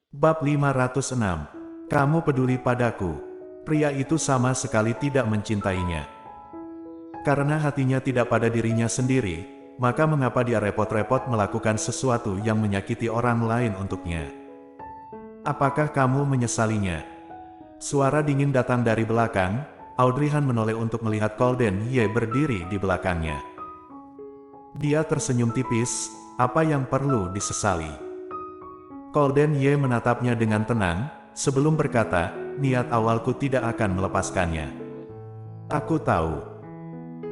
Bab 506. Kamu peduli padaku. Pria itu sama sekali tidak mencintainya. Karena hatinya tidak pada dirinya sendiri, maka mengapa dia repot-repot melakukan sesuatu yang menyakiti orang lain untuknya? Apakah kamu menyesalinya? Suara dingin datang dari belakang. Audrey Han menoleh untuk melihat Colden Ye berdiri di belakangnya. Dia tersenyum tipis. Apa yang perlu disesali? Colden Ye menatapnya dengan tenang, sebelum berkata, niat awalku tidak akan melepaskannya. Aku tahu.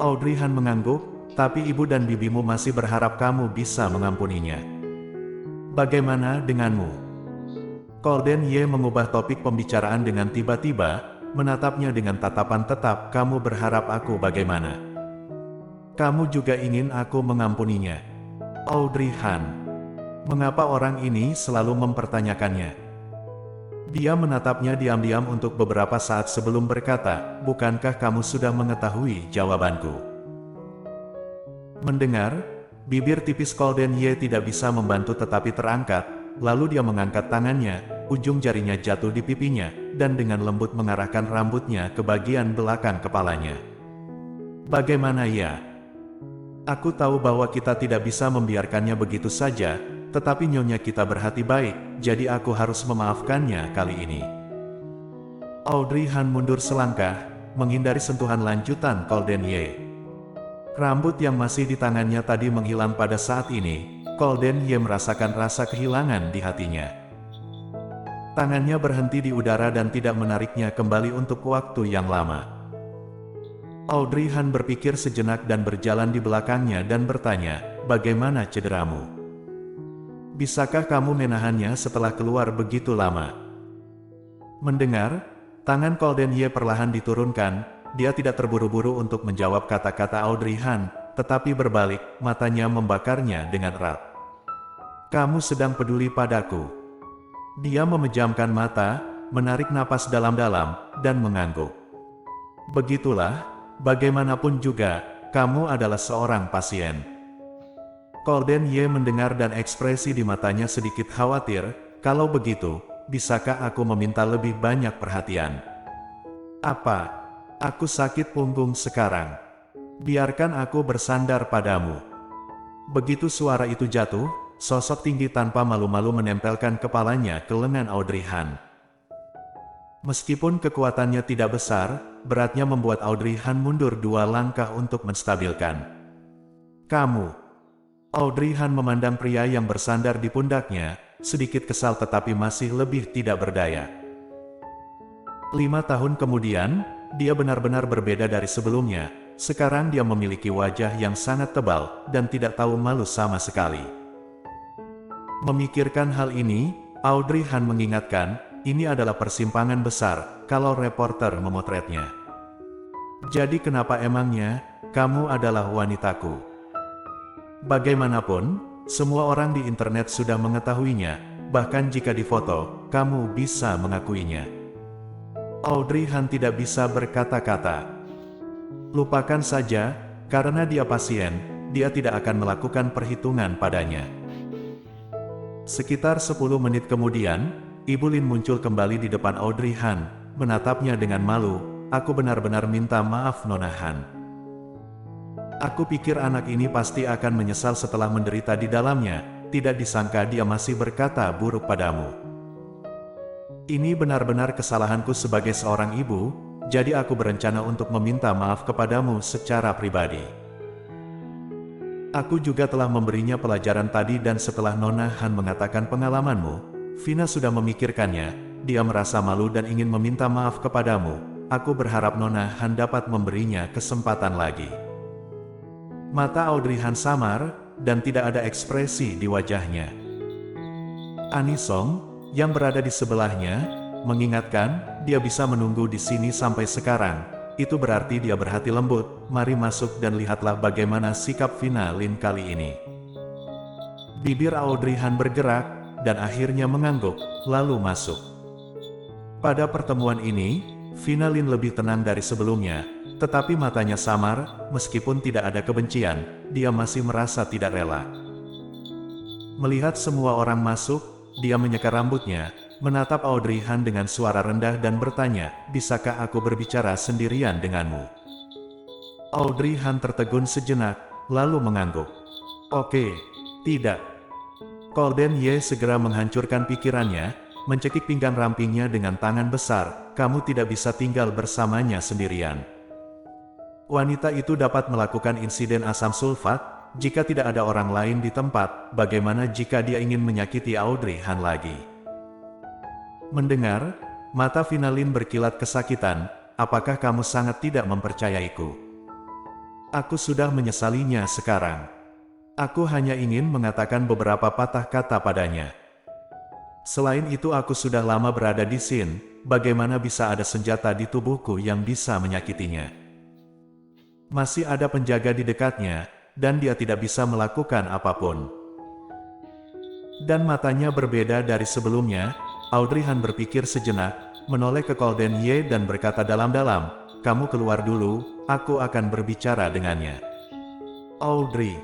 Audrey Han mengangguk, tapi ibu dan bibimu masih berharap kamu bisa mengampuninya. Bagaimana denganmu? Colden Ye mengubah topik pembicaraan dengan tiba-tiba, menatapnya dengan tatapan tetap. Kamu berharap aku bagaimana? Kamu juga ingin aku mengampuninya. Audrey Han. Mengapa orang ini selalu mempertanyakannya? Dia menatapnya diam-diam untuk beberapa saat sebelum berkata, bukankah kamu sudah mengetahui jawabanku? Mendengar, bibir tipis Colden Ye tidak bisa membantu tetapi terangkat, lalu dia mengangkat tangannya, ujung jarinya jatuh di pipinya, dan dengan lembut mengarahkan rambutnya ke bagian belakang kepalanya. Bagaimana ya? Aku tahu bahwa kita tidak bisa membiarkannya begitu saja, tetapi nyonya kita berhati baik, jadi aku harus memaafkannya kali ini. Audrey Han mundur selangkah, menghindari sentuhan lanjutan Colden Ye. Rambut yang masih di tangannya tadi menghilang pada saat ini. Colden Ye merasakan rasa kehilangan di hatinya. Tangannya berhenti di udara dan tidak menariknya kembali untuk waktu yang lama. Audrey Han berpikir sejenak dan berjalan di belakangnya dan bertanya, bagaimana cederamu? Bisakah kamu menahannya setelah keluar begitu lama? Mendengar, tangan Colden Ye perlahan diturunkan, dia tidak terburu-buru untuk menjawab kata-kata Audrey Han, tetapi berbalik, matanya membakarnya dengan erat. Kamu sedang peduli padaku. Dia memejamkan mata, menarik napas dalam-dalam, dan mengangguk. Begitulah. Bagaimanapun juga, kamu adalah seorang pasien. Colden Ye mendengar dan ekspresi di matanya sedikit khawatir. Kalau begitu, bisakah aku meminta lebih banyak perhatian? Apa? Aku sakit punggung sekarang. Biarkan aku bersandar padamu. Begitu suara itu jatuh, sosok tinggi tanpa malu-malu menempelkan kepalanya ke lengan Audrey Han. Meskipun kekuatannya tidak besar, beratnya membuat Audrey Han mundur 2 langkah untuk menstabilkan. Kamu. Audrey Han memandang pria yang bersandar di pundaknya, sedikit kesal tetapi masih lebih tidak berdaya. 5 tahun kemudian, dia benar-benar berbeda dari sebelumnya. Sekarang dia memiliki wajah yang sangat tebal, dan tidak tahu malu sama sekali. Memikirkan hal ini, Audrey Han mengingatkan, ini adalah persimpangan besar, kalau reporter memotretnya. Jadi kenapa emangnya, kamu adalah wanitaku? Bagaimanapun, semua orang di internet sudah mengetahuinya, bahkan jika difoto, kamu bisa mengakuinya. Audrey Han tidak bisa berkata-kata. Lupakan saja, karena dia pasien, dia tidak akan melakukan perhitungan padanya. Sekitar 10 menit kemudian, Ibu Lin muncul kembali di depan Audrey Han, menatapnya dengan malu. Aku benar-benar minta maaf Nona Han. Aku pikir anak ini pasti akan menyesal setelah menderita di dalamnya, tidak disangka dia masih berkata buruk padamu. Ini benar-benar kesalahanku sebagai seorang ibu, jadi aku berencana untuk meminta maaf kepadamu secara pribadi. Aku juga telah memberinya pelajaran tadi dan setelah Nona Han mengatakan pengalamanmu, Vina sudah memikirkannya, dia merasa malu dan ingin meminta maaf kepadamu. Aku berharap Nona Han dapat memberinya kesempatan lagi. Mata Audrey Han samar, dan tidak ada ekspresi di wajahnya. Anisong, yang berada di sebelahnya, mengingatkan, dia bisa menunggu di sini sampai sekarang. Itu berarti dia berhati lembut. Mari masuk dan lihatlah bagaimana sikap Vina Lin kali ini. Bibir Audrey Han bergerak, dan akhirnya mengangguk, lalu masuk. Pada pertemuan ini, Vina Lin lebih tenang dari sebelumnya, tetapi matanya samar, meskipun tidak ada kebencian, dia masih merasa tidak rela. Melihat semua orang masuk, dia menyeka rambutnya, menatap Audrey Han dengan suara rendah dan bertanya, "Bisakah aku berbicara sendirian denganmu?" Audrey Han tertegun sejenak, lalu mengangguk. "Oke, tidak." Golden Ye segera menghancurkan pikirannya, mencekik pinggang rampingnya dengan tangan besar, "Kamu tidak bisa tinggal bersamanya sendirian. Wanita itu dapat melakukan insiden asam sulfat, jika tidak ada orang lain di tempat, bagaimana jika dia ingin menyakiti Audrey Han lagi?" Mendengar, mata Finalin berkilat kesakitan, "Apakah kamu sangat tidak mempercayaiku? Aku sudah menyesalinya sekarang. Aku hanya ingin mengatakan beberapa patah kata padanya. Selain itu aku sudah lama berada di sini, bagaimana bisa ada senjata di tubuhku yang bisa menyakitinya? Masih ada penjaga di dekatnya, dan dia tidak bisa melakukan apapun." Dan matanya berbeda dari sebelumnya. Audrey Han berpikir sejenak, menoleh ke Golden Ye dan berkata dalam-dalam, "Kamu keluar dulu, aku akan berbicara dengannya." "Audrey."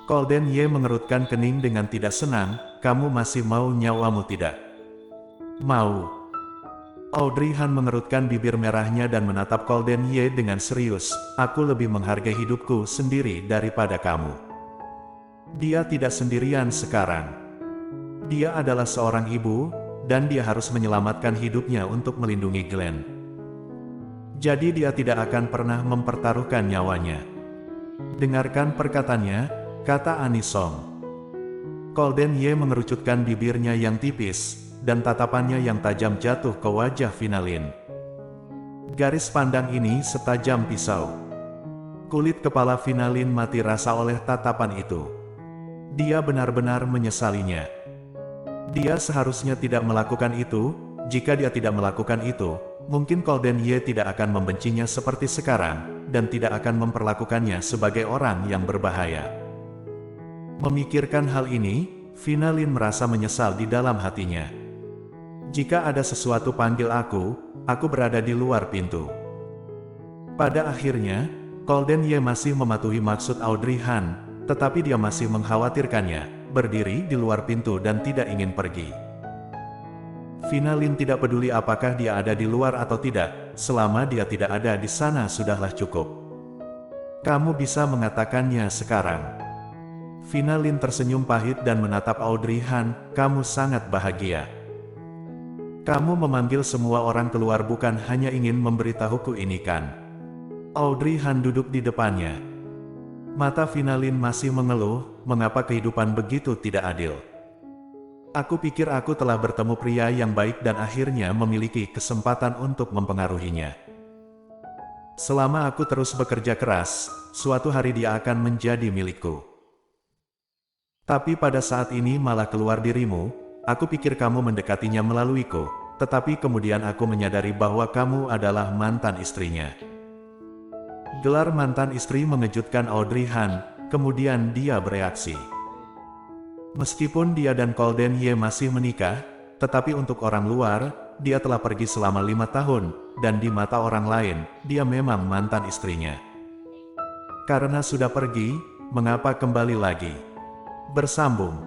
Golden Ye mengerutkan kening dengan tidak senang, "Kamu masih mau nyawamu tidak?" "Mau." Audrey Han mengerutkan bibir merahnya dan menatap Golden Ye dengan serius, "Aku lebih menghargai hidupku sendiri daripada kamu. Dia tidak sendirian sekarang. Dia adalah seorang ibu, dan dia harus menyelamatkan hidupnya untuk melindungi Glenn. Jadi dia tidak akan pernah mempertaruhkan nyawanya." "Dengarkan perkataannya," kata Anisong. Golden Ye mengerucutkan bibirnya yang tipis, dan tatapannya yang tajam jatuh ke wajah Finalin. Garis pandang ini setajam pisau. Kulit kepala Finalin mati rasa oleh tatapan itu. Dia benar-benar menyesalinya. Dia seharusnya tidak melakukan itu. Jika dia tidak melakukan itu, mungkin Golden Ye tidak akan membencinya seperti sekarang, dan tidak akan memperlakukannya sebagai orang yang berbahaya. Memikirkan hal ini, Finalin merasa menyesal di dalam hatinya. "Jika ada sesuatu panggil aku berada di luar pintu." Pada akhirnya, Golden Ye masih mematuhi maksud Audrey Han, tetapi dia masih mengkhawatirkannya, berdiri di luar pintu dan tidak ingin pergi. Finalin tidak peduli apakah dia ada di luar atau tidak, selama dia tidak ada di sana sudahlah cukup. "Kamu bisa mengatakannya sekarang." Finalin tersenyum pahit dan menatap Audrey Han, "Kamu sangat bahagia. Kamu memanggil semua orang keluar bukan hanya ingin memberitahuku ini kan?" Audrey Han duduk di depannya. Mata Finalin masih mengeluh, "Mengapa kehidupan begitu tidak adil? Aku pikir aku telah bertemu pria yang baik dan akhirnya memiliki kesempatan untuk mempengaruhinya. Selama aku terus bekerja keras, suatu hari dia akan menjadi milikku. Tapi pada saat ini malah keluar dirimu, aku pikir kamu mendekatinya melaluiku, tetapi kemudian aku menyadari bahwa kamu adalah mantan istrinya." Gelar mantan istri mengejutkan Audrey Han, kemudian dia bereaksi. Meskipun dia dan Golden Ye masih menikah, tetapi untuk orang luar, dia telah pergi selama 5 tahun, dan di mata orang lain, dia memang mantan istrinya. Karena sudah pergi, mengapa kembali lagi? Bersambung.